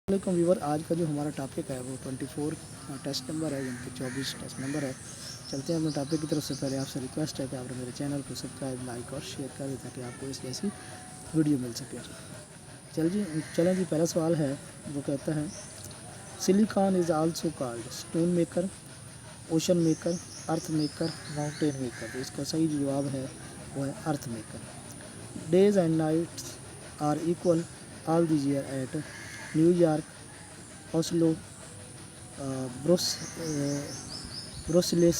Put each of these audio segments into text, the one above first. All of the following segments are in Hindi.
वालेकुम व्यूवर। आज का जो हमारा टॉपिक है वो 24 टेस्ट नंबर है, यानी कि 24 टेस्ट नंबर है। चलते हैं अपने टॉपिक की तरफ। से पहले आपसे रिक्वेस्ट है कि आप मेरे चैनल को सब्सक्राइब, लाइक और शेयर करें ताकि आपको इस जैसी वीडियो मिल सके। चलें जी, पहला सवाल है वो कहता है silicon is also called stone maker, ocean maker, earth maker, mountain maker. तो इसका सही जो जवाब है वो है earth maker. Days and nights are equal all the year at New York, Oslo, ब्रुस ब्रुसलिस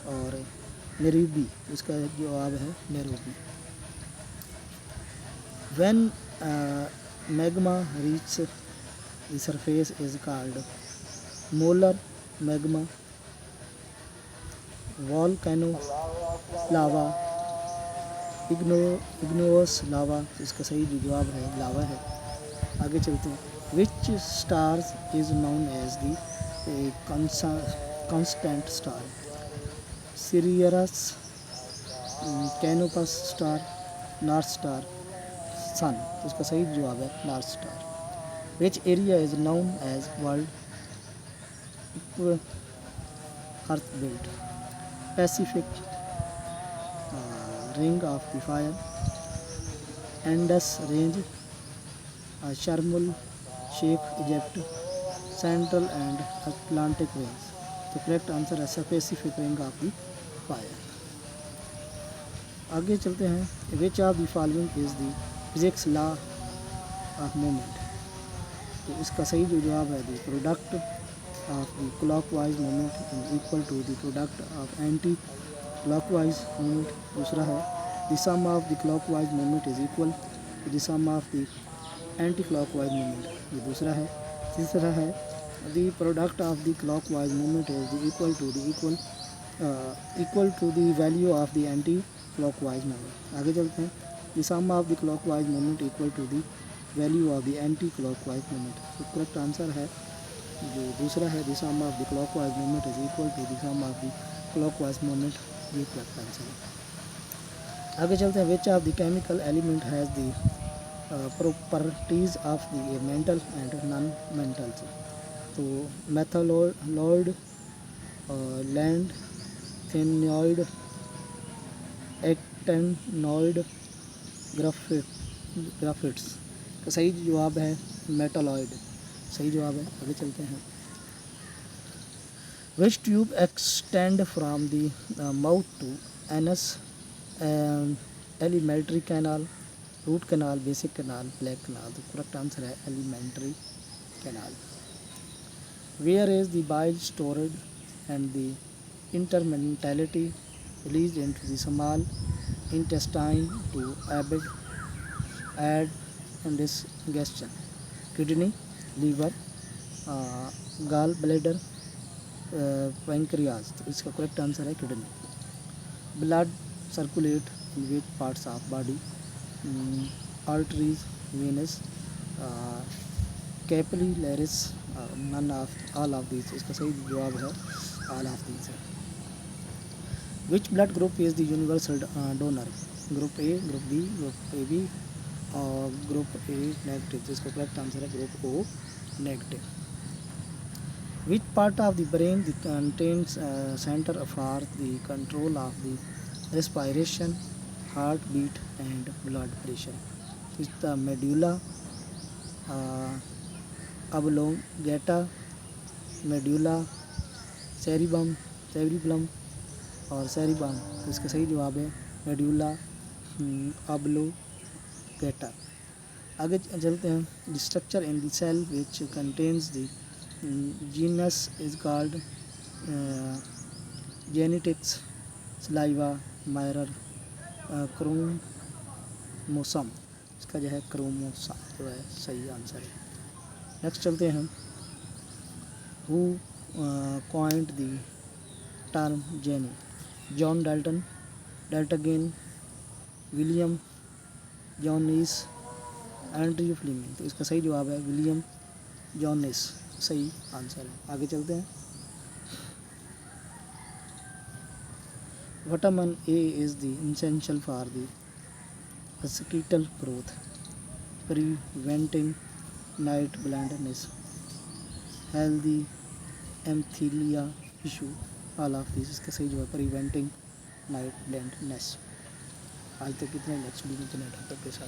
और नेरोबी। इसका जवाब है Nairobi. When magma reach the surface is called molar magma, volcano lava, igneous lava. इसका सही जो जवाब है लावा है। आगे चलते हैं। Which stars is known as the constant star, Sirius, Canopus star, north star, sun. तो इसका सही जवाब है north star. Which area is known as world earth belt, Pacific ring of the fire, Andes range, Sharm Sheikh Egypt, central and Atlantic range. तो करेक्ट आंसर है Pacific ring of the fire. आगे चलते हैं। Which of the following is the physics law of movement. तो इसका सही जो जवाब है the product of the clockwise movement is equal to the product of anti clockwise movement. दूसरा है the sum of the clockwise movement is equal to the sum of the anti clockwise movement. ये दूसरा है। तीसरा है the product of the clockwise movement is equal to the value of the anti clockwise movement. आगे चलते हैं। The sum of the clockwise movement equal to the value of the anti clockwise movement. तो करेक्ट आंसर है जो दूसरा है the sum of the clockwise movement is equal to the sum of the clockwise movement. ये करेक्ट आंसर है। आगे चलते हैं। Which of the chemical element has the properties of the mental and non mental. तो मेथालोइड, लैंड, थेनॉइड, एक्टेनॉइड, ग्राफिट्स। का सही जवाब है मेटालॉइड। सही जवाब है। आगे चलते हैं। Which tube extend from the mouth to anus, alimentary canal, root canal, basic canal, black canal. तो करेक्ट आंसर है alimentary canal. Where is the bile stored and the intermentality released into the small intestine to aid indigestion, kidney, liver, gall bladder, pancreas। तो इसका करेक्ट आंसर है kidney. Blood circulate in which parts of body, arteries, veins, capillaries, none of all of these. इसका सही जवाब है ऑल ऑफ दीज है। Which blood group is the universal donor, group A, group B, group A B और ग्रुप ए नेगेटिव। तो इसका करेक्ट आंसर है group O negative. Which part of the brain the contains center for the control of the respiration, heart beat and blood pressure. इसका मेडुला ऑब्लोंगेटा, मेडुला सेरिबम और सेरिबम। तो इसका सही जवाब है मेडुला ऑब्लोंगेटा। आगे चलते हैं। The structure in the cell which contains the genes is called genetics, saliva, mirror, chromosome. इसका जो है क्रोमोसोम जो है सही आंसर है। नेक्स्ट चलते हैं। Who coined the term gene, John Dalton, डाल्टगेन, विलियम जॉनिस, एंड्रयू फ्लेमिंग। तो इसका सही जवाब है विलियम जॉनिस। सही आंसर है। आगे चलते हैं। Vitamin A is the essential for the skeletal growth, preventing night blindness, healthy epithelia issue, all of this. इसका सही जवाब प्रिवेंटिंग नाइट ब्लाइंडनेस। आज तक कितने, नेक्स्ट वीडियो में टॉपिक के साथ।